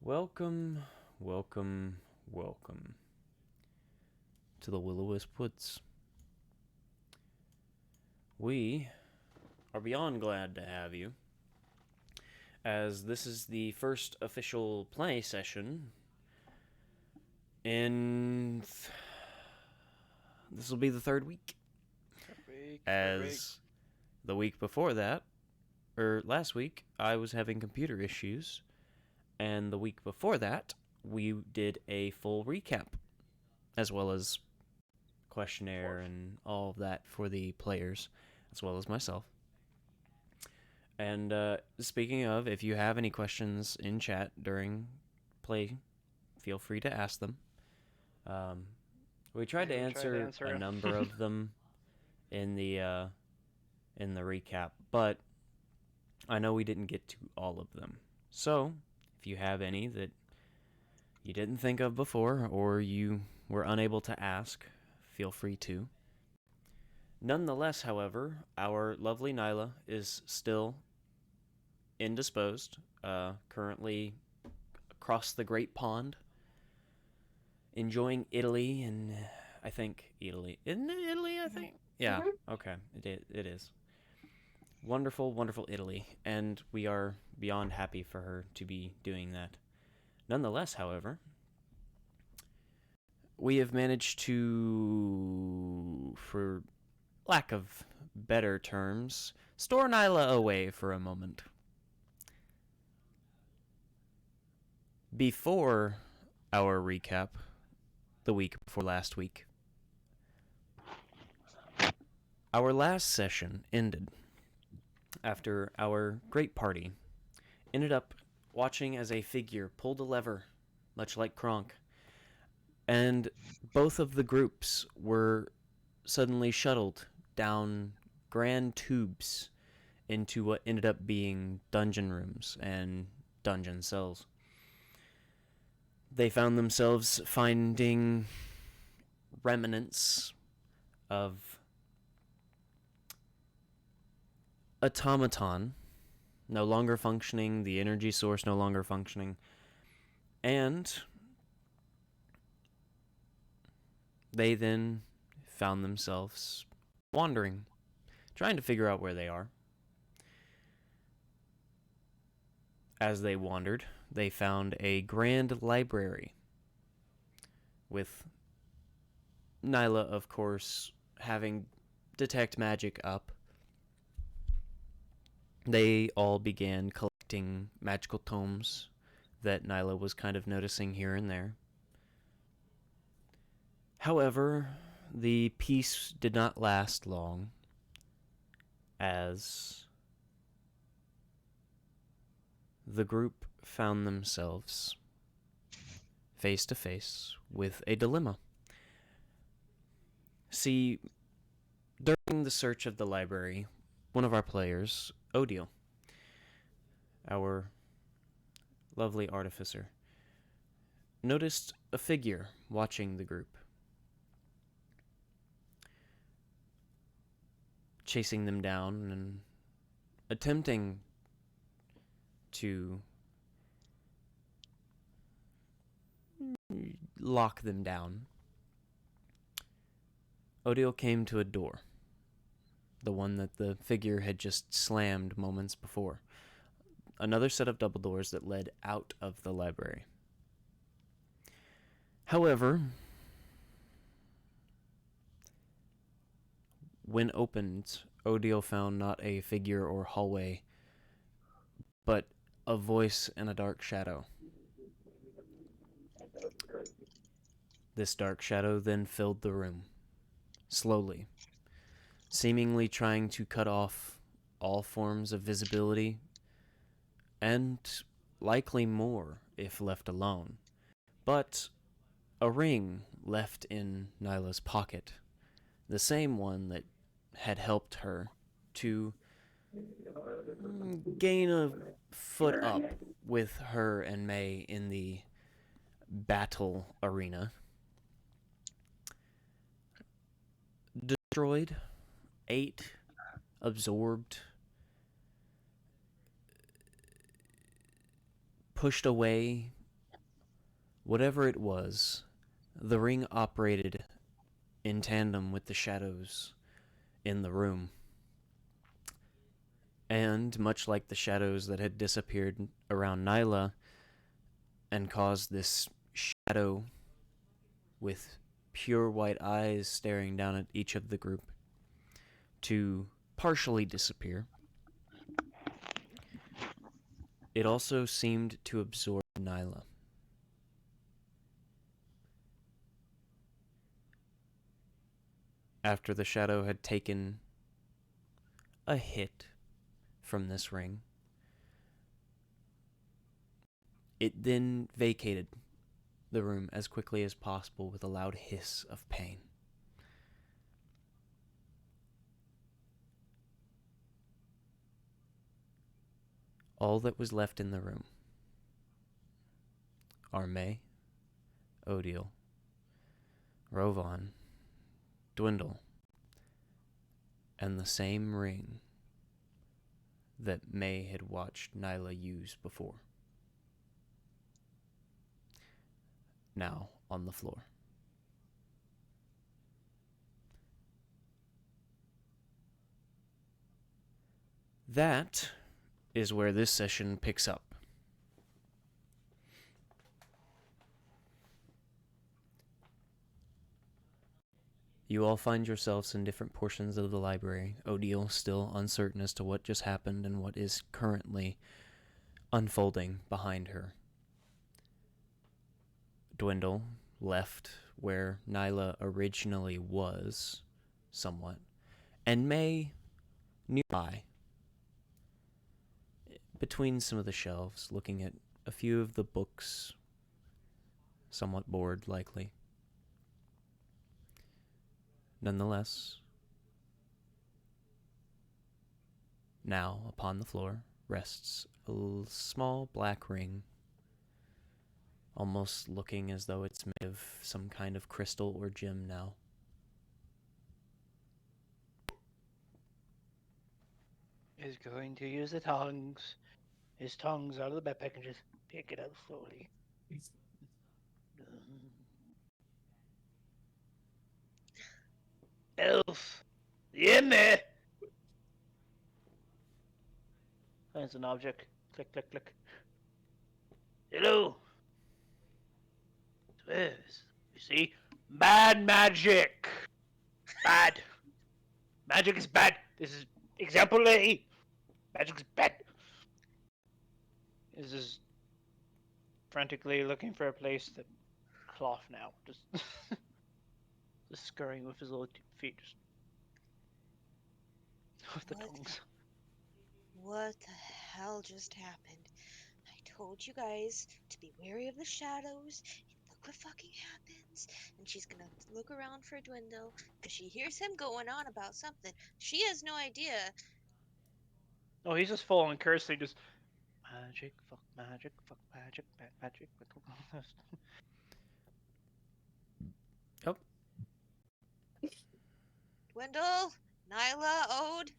Welcome, welcome, welcome to the Will-O-Wisp Woods. We are beyond glad to have you, as this is the first official play session in... This will be the third week. As the week before that, or last week, I was having computer issues, and the week before that, we did a full recap, as well as questionnaire and all of that for the players, as well as myself. And speaking of, if you have any questions in chat during play, feel free to ask them. We tried to answer a number of them in the recap, but I know we didn't get to all of them. So, if you have any that you didn't think of before or you were unable to ask, feel free to. Nonetheless, however, our lovely Nyla is still indisposed, currently across the Great Pond, enjoying Italy, and I think Italy. Isn't it Italy, I think? Yeah, okay, it is. Wonderful, wonderful Italy, and we are beyond happy for her to be doing that. Nonetheless, however, we have managed to, for lack of better terms, store Nyla away for a moment. Before our recap, the week before last week, our last session ended after our great party ended up watching as a figure pulled a lever, much like Kronk, and both of the groups were suddenly shuttled down grand tubes into what ended up being dungeon rooms and dungeon cells. They found themselves finding remnants of automaton no longer functioning, the energy source no longer functioning, and they then found themselves wandering, trying to figure out where they are. As they wandered, they found a grand library with Nyla, of course, having detect magic up. They all began collecting magical tomes that Nyla was kind of noticing here and there. However, the peace did not last long, as the group found themselves face to face with a dilemma. See, during the search of the library, one of our players, Odile, our lovely artificer, noticed a figure watching the group, chasing them down and attempting to lock them down. Odile came to a door, the one that the figure had just slammed moments before. Another set of double doors that led out of the library. However, when opened, Odile found not a figure or hallway, but a voice in a dark shadow. This dark shadow then filled the room, slowly, seemingly trying to cut off all forms of visibility, and likely more if left alone. But a ring left in Nyla's pocket, the same one that had helped her to gain a foot up with her and May in the battle arena, destroyed, ate, absorbed, pushed away Whatever it was, the ring operated in tandem with the shadows in the room. And much like the shadows that had disappeared around Nyla and caused this shadow with pure white eyes staring down at each of the group to partially disappear, it also seemed to absorb Nyla. After the shadow had taken a hit from this ring, it then vacated the room as quickly as possible with a loud hiss of pain. All that was left in the room are May, Odile, Rovan, Dwindle, and the same ring that May had watched Nyla use before. Now on the floor. That is where this session picks up. You all find yourselves in different portions of the library, Odile still uncertain as to what just happened and what is currently unfolding behind her. Dwindle left where Nyla originally was, somewhat, and May nearby, between some of the shelves, looking at a few of the books, somewhat bored, likely. Nonetheless, now upon the floor rests a small black ring, almost looking as though it's made of some kind of crystal or gem now. Is going to use the tongs. His tongs out of the backpack and just pick it up slowly. Elf! You in there? Finds an object. Click, click, click. Hello! You see? Bad magic! Bad! Magic is bad! This is example A! Magic is bad! This is frantically looking for a place to cloth now. Just scurrying with his little feet. Just with the tongues. What the hell just happened? I told you guys to be wary of the shadows. Look what fucking happens. And she's gonna look around for Dwindle because she hears him going on about something. She has no idea. Oh, he's just full on cursing. Just magic, fuck magic, fuck magic, bad magic. Oh. Dwindle, Nyla, Ode.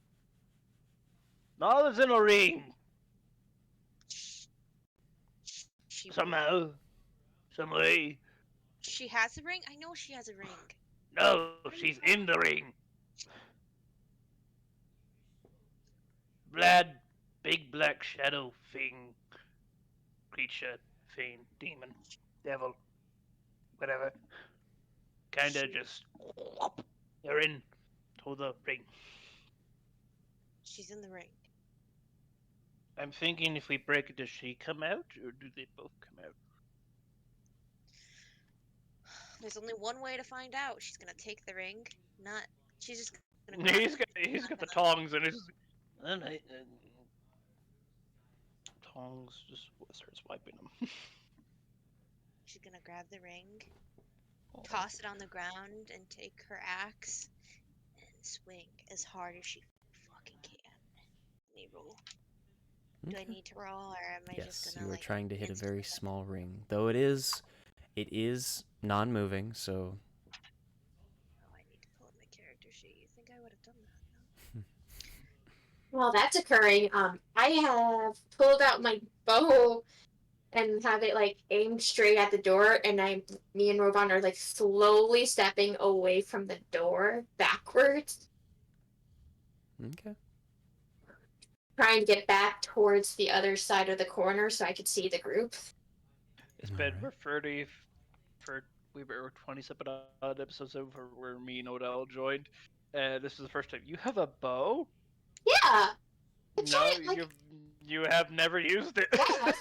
Nyla's in a ring. Somehow. Some way. She has a ring? I know she has a ring. No, she's in the ring. Vlad, big black shadow thing. Creature, fiend, demon, devil, whatever. Kinda just. You're in to the ring. She's in the ring. I'm thinking if we break it, does she come out or do they both come out? There's only one way to find out. She's gonna take the ring. She's just gonna. He's got the tongs and he's. Tongs just starts wiping them. She's gonna grab the ring, toss it on the ground, and take her axe and swing as hard as she fucking can. Let me roll. Do I need to roll, or am I just gonna? Yes, you are trying to hit a very small ring, though it is non-moving, so. Oh, I need to pull up my character sheet. You think I would have done that? While that's occurring, I have pulled out my bow and have it like aimed straight at the door, and me and Rovan are like slowly stepping away from the door backwards, Okay. trying to get back towards the other side of the corner so I could see the group. It's been for we were 20 some odd episodes over where me and Odell joined, and this is the first time. You have a bow? Yeah, a No, giant like you have never used it. yeah.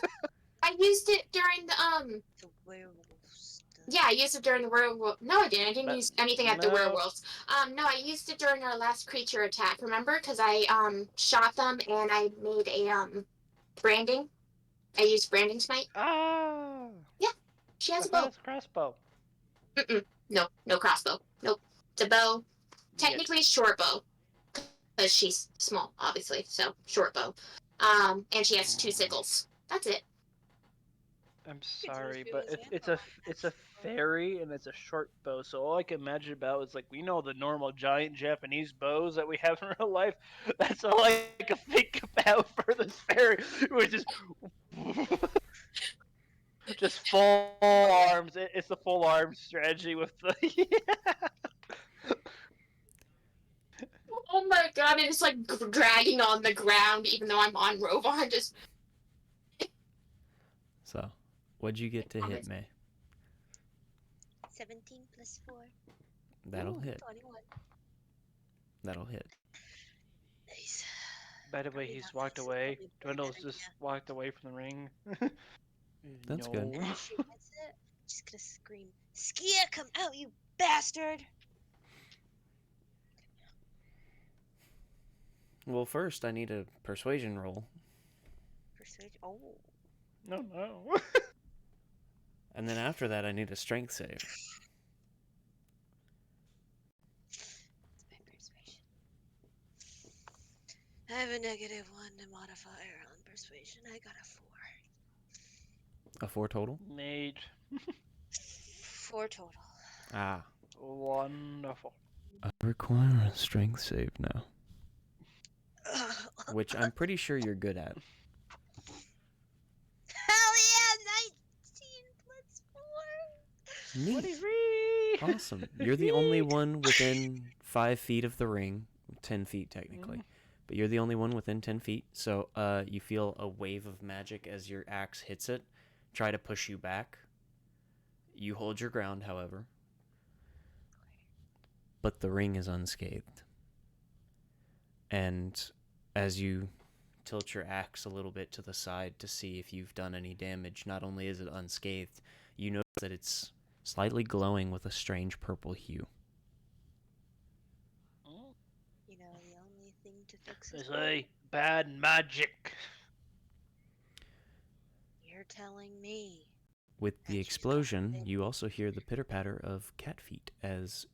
I used it during the The werewolves. Yeah, I used it during the werewolf. No, I didn't. I didn't use anything at the No. werewolves. No, I used it during our last creature attack. Remember? Because I shot them and I made a branding. I used branding smite. Ah, Yeah, she I has a thought bow. it's a crossbow. No, no crossbow. Nope, it's a bow. Yeah. Technically, short bow, because she's small, obviously. So short bow. And she has 2 sickles. That's it. I'm It's sorry, as but good as it's a fairy and it's a short bow. So all I can imagine about is like we know the normal giant Japanese bows that we have in real life. That's all I can think about for this fairy, which is just full arms. It's the full arms strategy with the. Oh my god! And it's like dragging on the ground, even though I'm on Rovar. Just So, what'd you get to hit, May? 17 plus 4. That'll hit. 21. That'll hit. Nice. By the way, Probably he's not walked this, away. probably a Dwindle's bad just idea. walked away from the ring. That's no. good. And as she hits it, she's gonna scream, Skia, come out, you bastard! Well, first I need a persuasion roll, Persuade. Oh. No, no. and then after that I need a strength save. It's my persuasion. I have a -1 modifier on persuasion. I got a 4. A 4 total? Nate. 4 total. Ah. Wonderful. I require a strength save now, which I'm pretty sure you're good at. Hell yeah! 19 plus 4! Neat. 23! Awesome. You're the only one within 5 feet of the ring. 10 feet, technically. But you're the only one within 10 feet. So you feel a wave of magic as your axe hits it. Try to push you back. You hold your ground, however. But the ring is unscathed. And as you tilt your axe a little bit to the side to see if you've done any damage, not only is it unscathed, you notice that it's slightly glowing with a strange purple hue. You know, the only thing to fix It's is a bad magic. You're telling me. With the And she's explosion, got it. you also hear the pitter-patter of cat feet as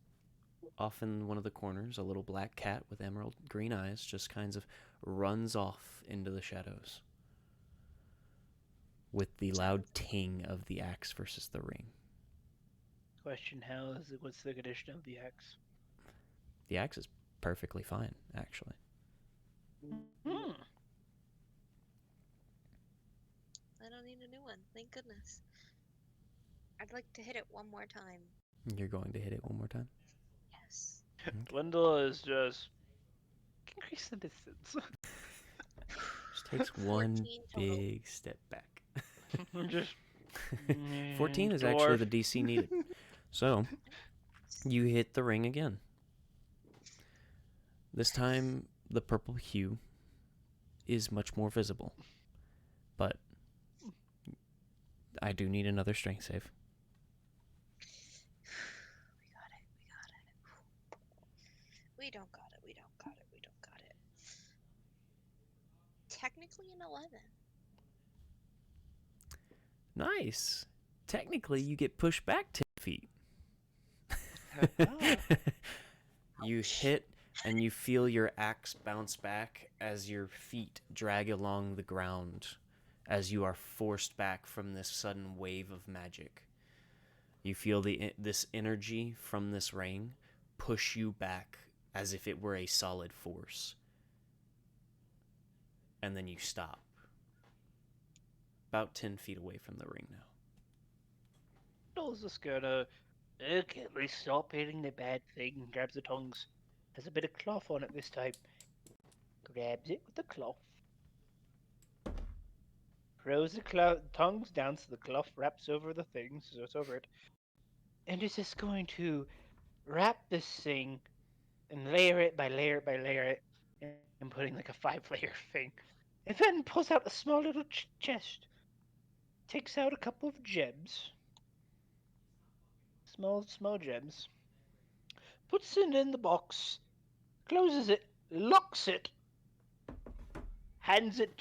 off in one of the corners, a little black cat with emerald green eyes just kind of runs off into the shadows with the loud ting of the axe versus the ring. Question: what's the condition of the axe? The axe is perfectly fine, actually. I don't need a new one. Thank goodness. I'd like to hit it one more time. You're going to hit it one more time? Yes. Dwindle is just increase the distance. Just takes one 14 total. big step back. Just 14 is actually the DC needed. So, you hit the ring again. This time, the purple hue is much more visible. But I do need another strength save. We don't got it. We don't got it. We don't got it. Technically an 11. Nice. Technically, you get pushed back 10 feet. You hit and you feel your axe bounce back as your feet drag along the ground as you are forced back from this sudden wave of magic. You feel this energy from this ring push you back as if it were a solid force. And then you stop. about 10 feet away from the ring now. Dwindle's just gonna. Okay, we stop hitting the bad thing. Grabs the tongs. Has a bit of cloth on it this time. Grabs it with the cloth. Throws the tongs down so the cloth wraps over the thing, so it's over it. And is just going to wrap this thing and layer it by layer by layer and putting like a 5-layer thing. And then pulls out a small little chest. Takes out a couple of gems. Small gems. Puts it in the box. Closes it. Locks it. Hands it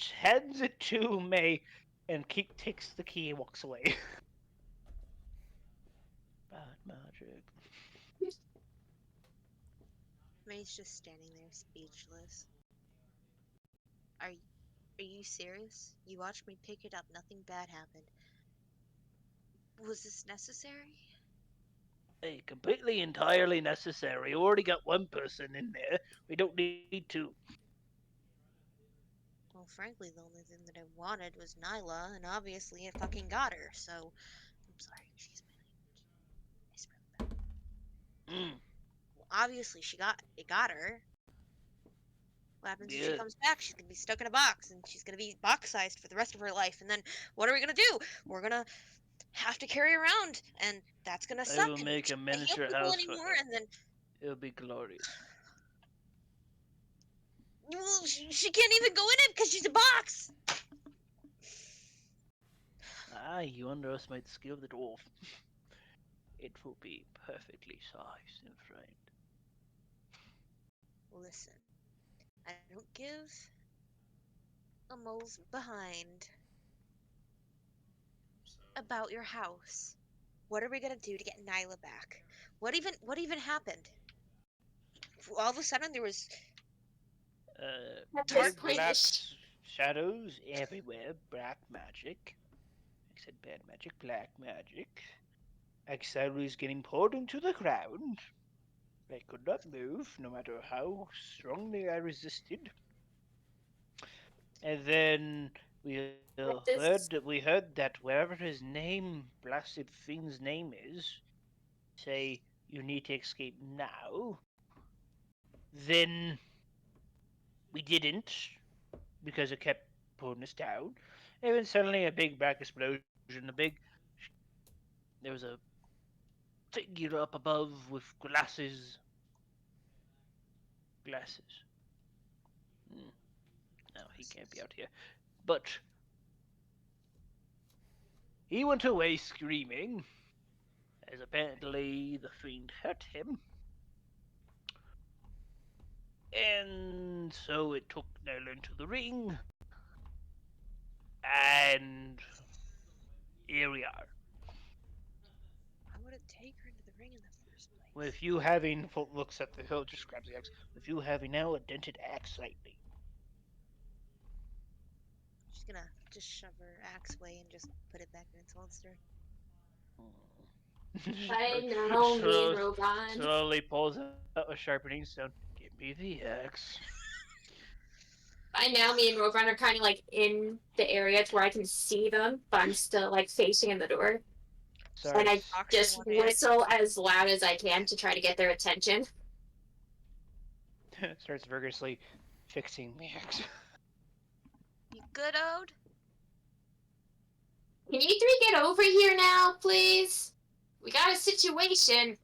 to May. And takes the key and walks away. Bad magic. May's just standing there speechless. Are you serious? You watched me pick it up, nothing bad happened. Was this necessary? Hey, completely entirely necessary. We already got one person in there. We don't need two. Well, frankly, the only thing that I wanted was Nyla, and obviously it fucking got her, so... I'm sorry, excuse my language. I swear that. Well, obviously it got her. What happens if she comes back? She's gonna be stuck in a box, and she's gonna be box-sized for the rest of her life, and then what are we gonna do? We're gonna have to carry around, and that's gonna suck. I will make a miniature house anymore, and then it'll be glorious. well, she can't even go in it because she's a box. You underestimate the skill of the dwarf. It will be perfectly sized and framed. Listen, I don't give a mole's behind about your house. What are we gonna do to get Nyla back? What even happened? All of a sudden there was black shadows everywhere, black magic. I said bad magic, black magic. Exile was getting poured into the ground. I could not move, no matter how strongly I resisted. And then we heard that wherever his name, blasted fiend's name is, say you need to escape now. Then we didn't, because it kept pulling us down. And then suddenly a big black explosion, there was a figure up above with glasses. No, he can't be out here. But he went away screaming, as apparently the fiend hurt him. And so it took Nolan to the ring. And here we are. Why would it take her into the ring in the first place? With you having, looks at the hill, just grabs the axe. With you having now a dented axe slightly. She's gonna just shove her axe away and just put it back in its holster. I know, me and Rogan. Slowly pulls out a sharpening stone. Give me the axe. By now, me and Rogan are kind of like in the area to where I can see them, but I'm still like facing in the door. Sorry. And I just whistle as loud as I can to try to get their attention. Starts vigorously fixing the axe. You good, Ode? Can you three get over here now, please? We got a situation.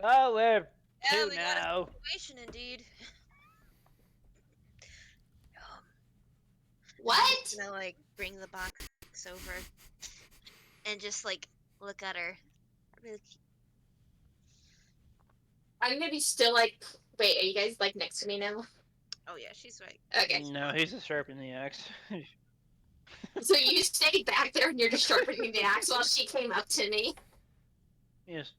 Oh, we're Yeah, two we now. got a situation indeed. What? I'm gonna like bring the box over and just like look at her. I'm gonna be still like, wait, are you guys like next to me now? Oh yeah, she's right. Okay. No, he's just sharpening the axe. So you stayed back there and you're just sharpening the axe while she came up to me. Yes.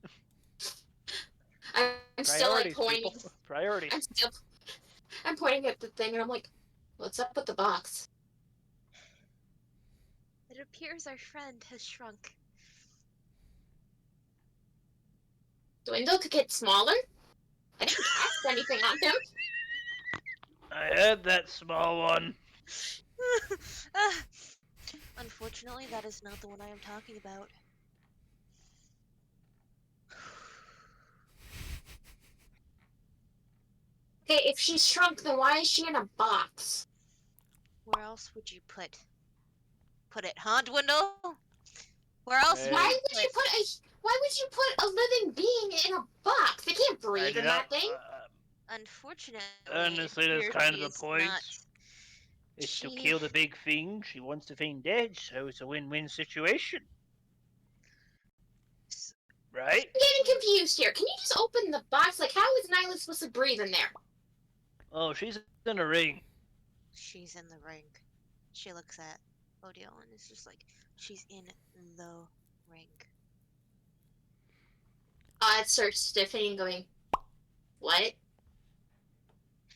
I'm still like pointing. People. Priorities. I'm pointing at the thing and I'm like, what's up with the box? It appears our friend has shrunk. Dwindle could get smaller? I didn't cast anything on him. I heard that small one. Unfortunately, that is not the one I am talking about. Okay, if she's shrunk, then why is she in a box? Where else would you put it, huh, Dwindle? Where else would Why you would put you put a Why would you put a living being in a box? They can't I breathe do in not. that thing. Unfortunately, Honestly, that's here kind of she the is point. not. Is to She kill the big thing. She wants the thing dead, so it's a win-win situation, right? I'm getting confused here. Can you just open the box? Like, how is Nyla supposed to breathe in there? Oh, she's in a ring. She's in the ring. She looks at Odile and is just like, she's in the ring. It starts stiffening and going, what?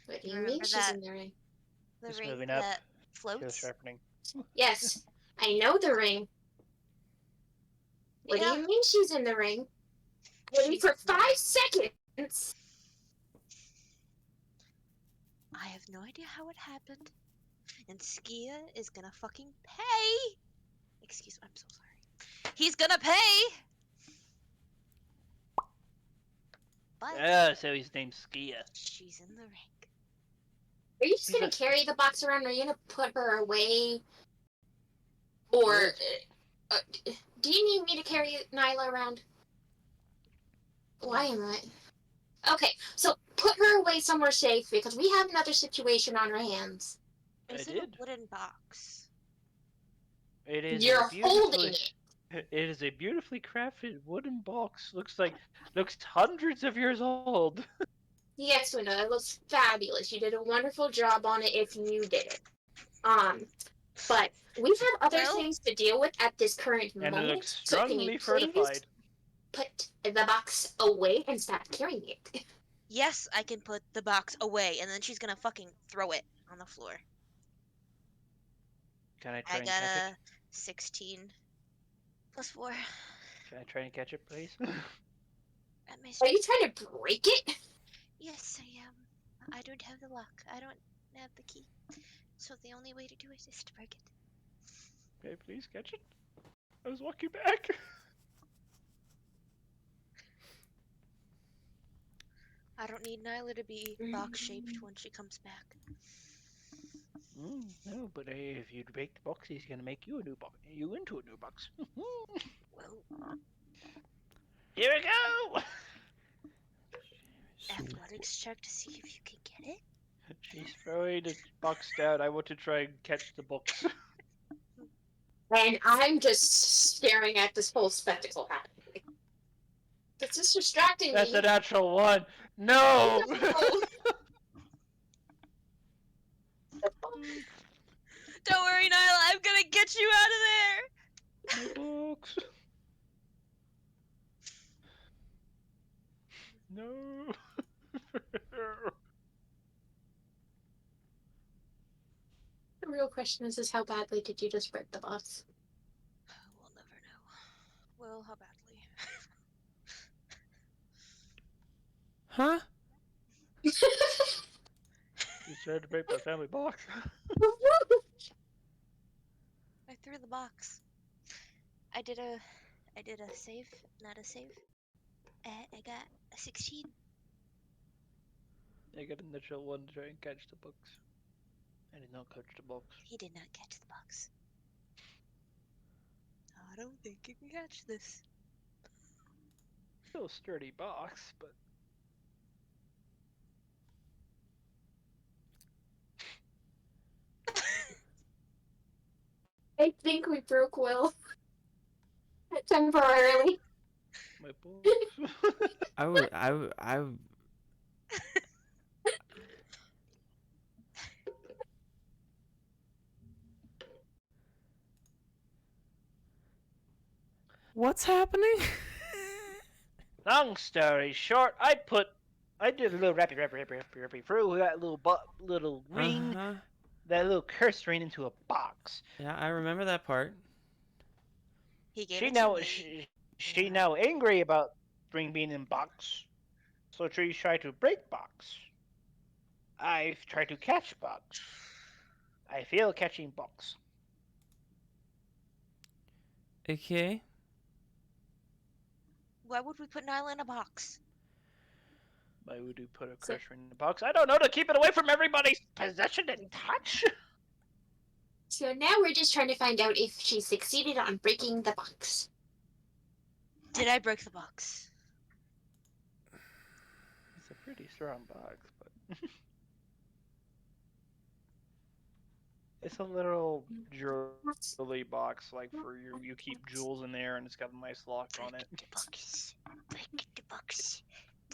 What do you mean Remember she's that in the ring? the Just ring moving up. that Still floats? sharpening. Yes, I know the ring. What do Yeah. you mean she's in the ring? Maybe She's for in the 5 ring. seconds. I have no idea how it happened. And Skia is gonna fucking pay! Excuse me, I'm so sorry. He's gonna pay! But Ah, so his name's Skia. she's in the ring. Are you just He's gonna a- carry the box around? Or are you gonna put her away? Or do you need me to carry Nyla around? Why am I? Okay, so put her away somewhere safe because we have another situation on our hands. Is I it a did. wooden box? It is You're a holding beautifully. it. It is a beautifully crafted wooden box. Looks hundreds of years old. Yes, Window, it looks fabulous. You did a wonderful job on it if you did it. But we have other Well, things to deal with at this current And it looks moment. So can you strongly please fortified. put the box away and stop carrying it? yes, I can put the box away, and then she's gonna fucking throw it on the floor. Can I try I and got catch a it? 16 plus 4. Can I try and catch it, please? At my Are you trying to break it? Yes, I am. I don't have the lock. I don't have the key. So the only way to do it is to break it. Okay, please catch it. I was walking back. I don't need Nyla to be box shaped when she comes back. No, but if you break the box, he's gonna make you a new box. You into a new box. Well, Here we go. athletics check to see if you can get it. She's throwing the box down. I want to try and catch the box. And I'm just staring at this whole spectacle happening. It's just distracting That's me. a natural one. No. Don't worry, Nyla. I'm gonna get you out of there. My box. No. The real question is how badly did you just break the box? We'll never know. Well, how badly? Huh? You tried to break my family box. I threw the box. I did a save, not a save. I got a 16. I got a natural one to try and catch the box. I did not catch the box. He did not catch the box. I don't think you can catch this. Still a sturdy box, but I think we broke Will. Temporarily. my box. I would. What's happening? Long story short, I did a little rappy through that little ring, Uh-huh. that little curse ring into a box. Yeah, I remember that part. He gave She it now to me. she now angry about ring being in box, so she tried to break box. I tried to catch box. I fail catching box. Okay. Why would we put Nyla in a box? Why would you put a So- crusher in the box? I don't know, to keep it away from everybody's possession and touch. So now we're just trying to find out if she succeeded on breaking the box. Did I break the box? It's a pretty strong box, but it's a little jewelry box, like for you keep jewels in there, and it's got a nice lock on it. Break the box. Break the box.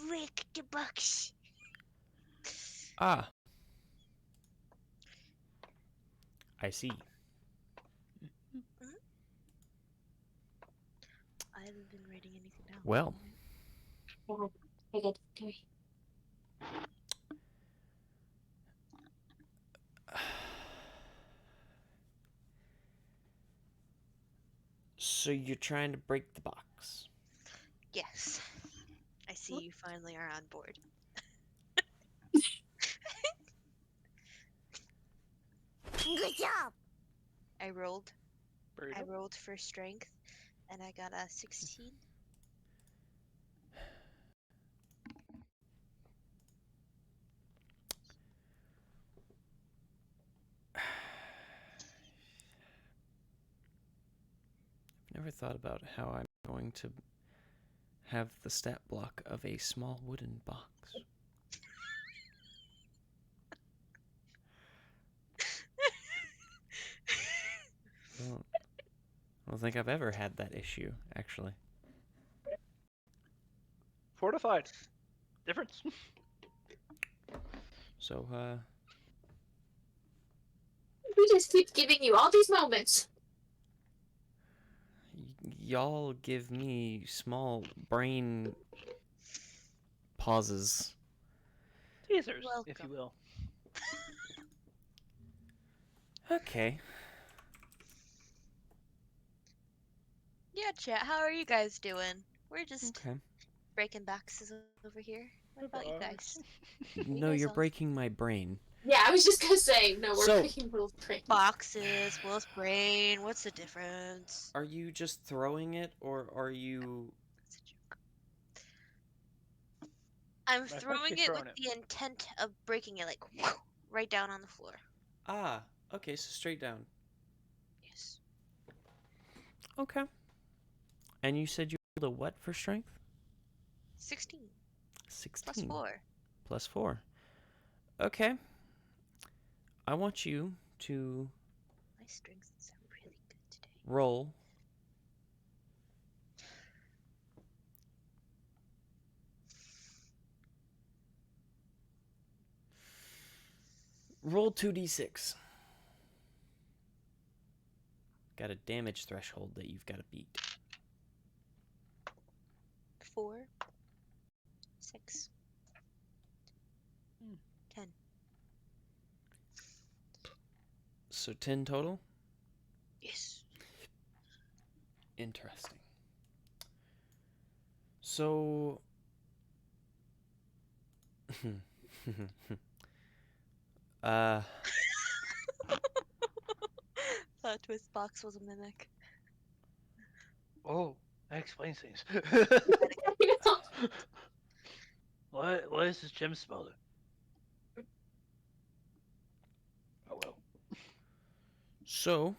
Break the box. Ah. I see. I haven't been writing anything down. Well. Okay, good. Okay. So you're trying to break the box. Yes. I see you finally are on board. Good job. I rolled Burrito? for strength, and I got a 16. I've never thought about how I'm going to have the stat block of a small wooden box. I don't think I've ever had that issue, actually. Fortified. Difference. So, We just keep giving you all these moments. y'all give me small brain pauses. Teasers, if Welcome. you will. Okay. Yeah, chat. How are you guys doing? We're just Okay. breaking boxes over here. What about you guys? No, guys you're all- breaking my brain. Yeah, I was just gonna say, no, we're So- breaking rules. Boxes, Will's brain. What's the difference? Are you just throwing it, or are you... That's a joke. I'm I thought throwing you it throwing with it. the intent of breaking it, like, right down on the floor. Ah, okay, so straight down. Yes. Okay. And you said you rolled a what for strength? 16 16. plus 4. Plus 4. Okay. I want you to My strengths are really good today. roll roll 2d6. Got a damage threshold that you've got to beat. 4, 6, 10. So 10 total? Yes. Interesting. So Plot twist box was a mimic. Oh, that explains things. What is this gem smelling? Oh well. so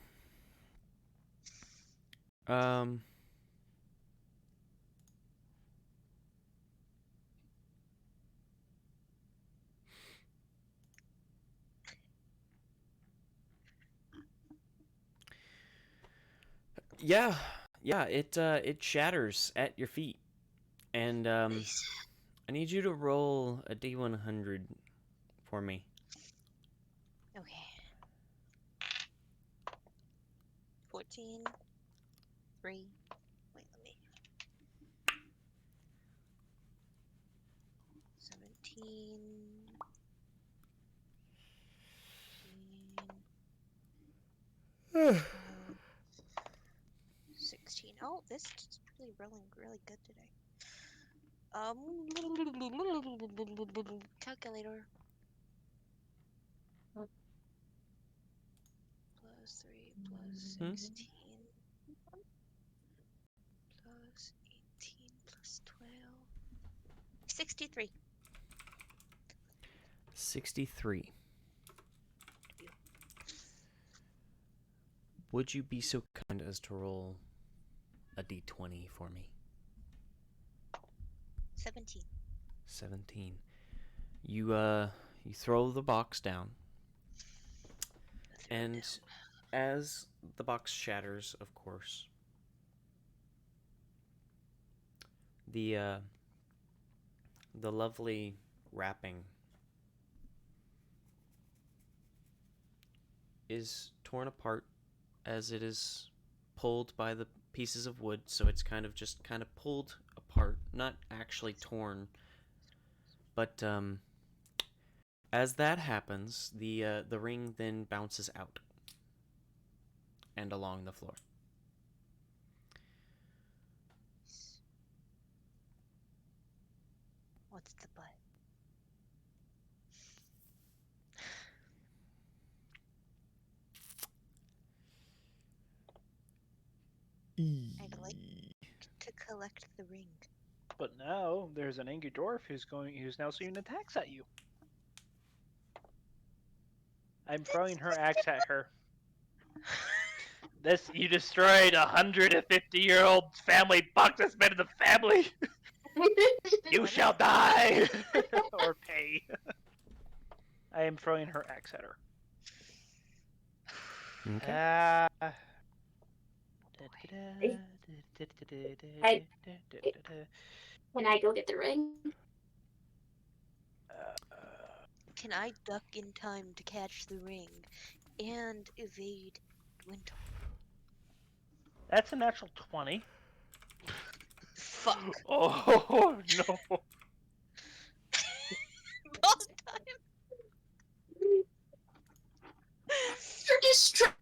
yeah, it shatters at your feet. And Nice. I need you to roll a D100 for me. Okay. 14, 3. Wait, let me. 17. 16. Oh, this is really rolling really good today. Calculator. Plus 3 plus 16. plus 18 plus 12. 63. 63. Would you be so kind as to roll a d20 for me? 17. 17. You throw the box down, Throw it and down. as the box shatters, of course, the lovely wrapping is torn apart as it is pulled by the pieces of wood, so it's kind of pulled apart, not actually torn. But as that happens, the ring then bounces out and along the floor. What's the butt? I'd like to collect the ring. But now there's an angry dwarf who's now shooting attacks at you. I'm throwing her axe at her. You destroyed 150-year-old family box that's been in the family. You shall die or pay. I am throwing her axe at her. Okay. Can I go get the ring? Can I duck in time to catch the ring and evade Dwindle? That's a natural 20. Fuck. Oh no. Both time. You're distracted.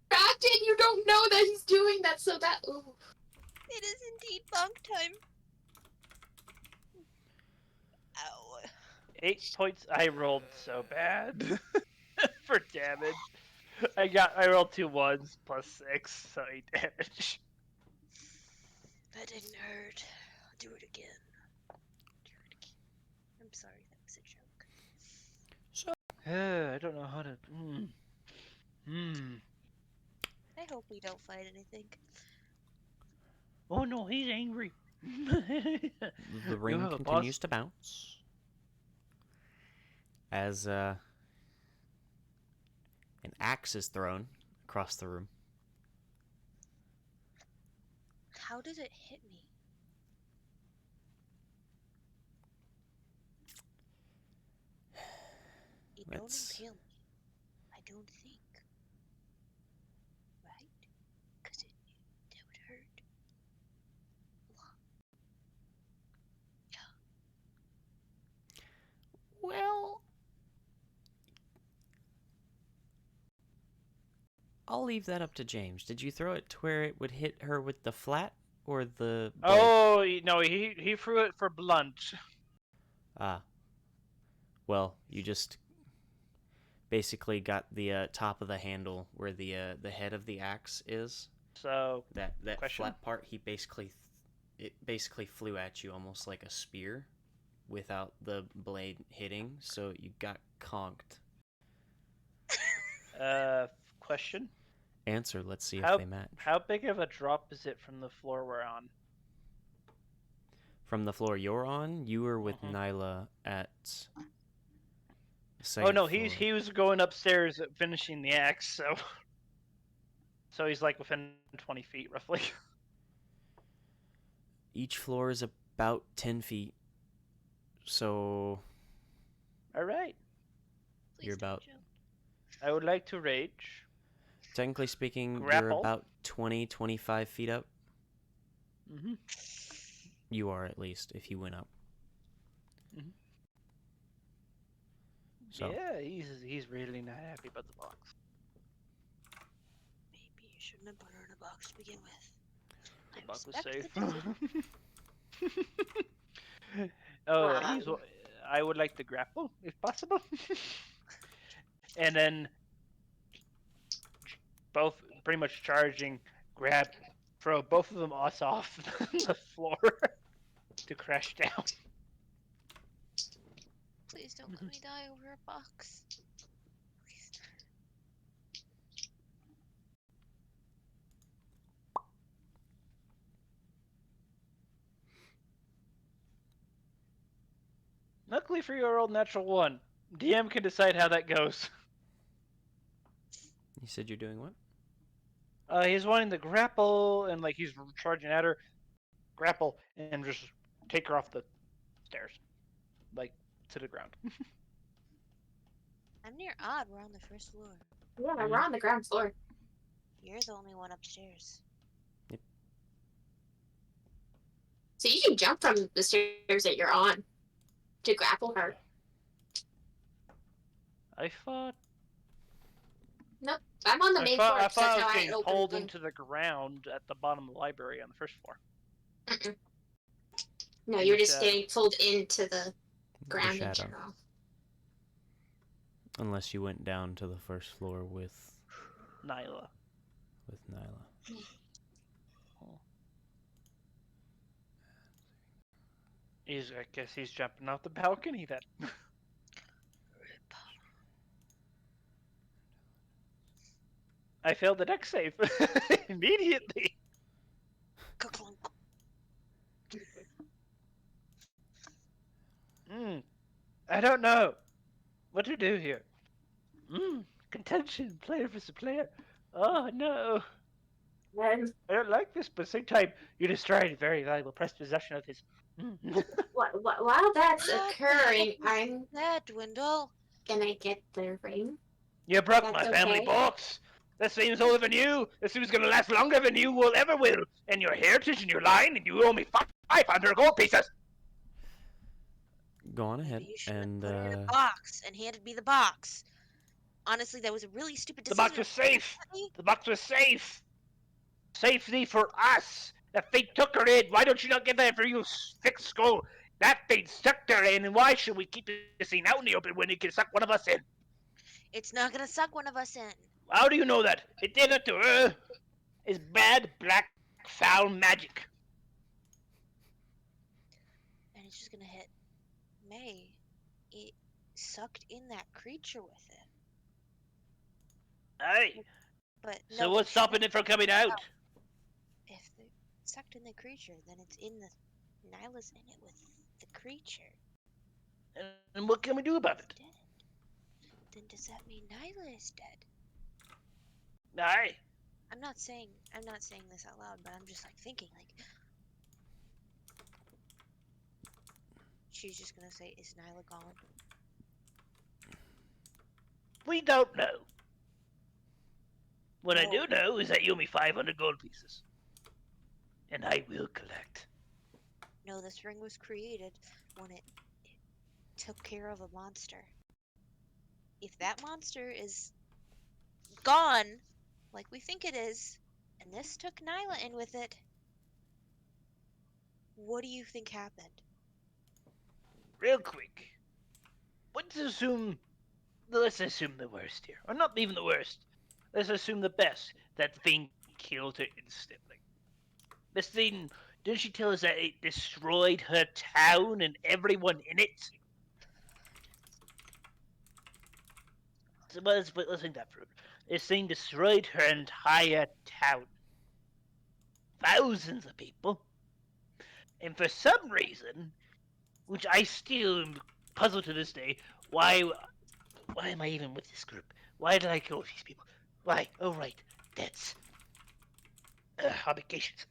You don't know that he's doing that, so that. Ooh. It is indeed bonk time. Ow. 8 points. I rolled so bad for damage. I rolled 2 1s plus 6, so 8 damage. That didn't hurt. I'll do it again. I'm sorry, that was a joke. I don't know how to. I hope we don't fight anything. Oh no, he's angry. The ring continues to bounce as an axe is thrown across the room. How did it hit me? It don't impale me. I don't think. Right? Because that would hurt. Well, I'll leave that up to James. Did you throw it to where it would hit her with the flat or the blade? Oh no, he threw it for blunt. Ah. Well, you just basically got the top of the handle where the head of the axe is. So That question? flat part, it basically flew at you almost like a spear without the blade hitting, so you got conked. Question. Answer, let's see if they match. How big of a drop is it from the floor we're on? From the floor you're on, you were with Nyla at the Oh no, floor. he was going upstairs finishing the axe, so he's like within 20 feet roughly. Each floor is about 10 feet, so All right. Please you're don't about... jump. I would like to rage. Technically speaking, you're Grapple. about 20, 25 feet up. Mm-hmm. You are, at least, if you went up. Mm-hmm. So. Yeah, he's really not happy about the box. Maybe you shouldn't have put her in a box to begin with. The I box was respect safe. the decision. Oh, I would like to grapple, if possible. And then both pretty much charging, grab throw both of them us off the floor to crash down. Please don't let me die over a box. Please. Luckily for your old natural one, DM can decide how that goes. You said you're doing what? He's wanting to grapple and like he's charging at her, grapple and just take her off the stairs, like to the ground. I'm near Odd. We're on the first floor. Yeah, we're on the ground floor. You're the only one upstairs. So you can jump from the stairs that you're on to grapple her. I thought. Nope, I'm on the main floor. I So thought that's I how was I getting open pulled the into the ground at the bottom of the library on the first floor. Mm-mm. No, you're just shadow. getting pulled into the The ground in shadow. general. Unless you went down to the first floor with Nyla. Nyla. I guess he's jumping off the balcony then. I failed the deck save immediately. Ka-clunk. I don't know what to do here. Contention, player versus player. Oh no. And I don't like this, but at the same time, you destroyed very valuable pressed possession of his. while that's What the occurring, heck is I'm that, Dwindle? gonna get the ring. You broke That's my family okay. box. This seems older than you. This seems gonna last longer than you will ever will. And your heritage and your line, and you owe me 500 gold pieces. Go on ahead Maybe you should and have put it in a box and handed me the box. Honestly, that was a really stupid The decision. box was safe. The box was safe. Safety for us. The fate took her in. Why don't you not get that for you, thick skull? That fate sucked her in, and why should we keep this thing out in the open when it can suck one of us in? It's not gonna suck one of us in. How do you know that? It did it to her. It's bad, black, foul magic. And it's just gonna hit May. It sucked in that creature with it. Aye. But So no, what's stopping it from coming out? if it sucked in the creature, then it's in the Nyla's in it with the creature. And what can we do about it? Dead. Then does that mean Nyla is dead? Aye. I'm not saying this out loud, but I'm just like thinking like she's just gonna say, is Nyla gone? We don't know. What I No. do know is that you owe me 500 gold pieces. And I will collect. No, this ring was created when it took care of a monster. If that monster is gone, like we think it is, and this took Nyla in with it, what do you think happened? Real quick. Let's assume the worst here. Or not even the worst. Let's assume the best. That thing killed her instantly. This thing, didn't she tell us that it destroyed her town and everyone in it? So let's think that through. This thing destroyed her entire town. Thousands of people. And for some reason, which I still am puzzled to this day, why am I even with this group? Why did I kill these people? Why? Oh right, debts. Obligations.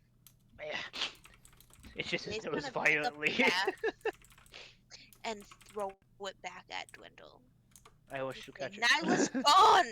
It's just It's it was gonna pick up violently. that and throw it back at Dwindle. I wish to catch it. Nyla's gone!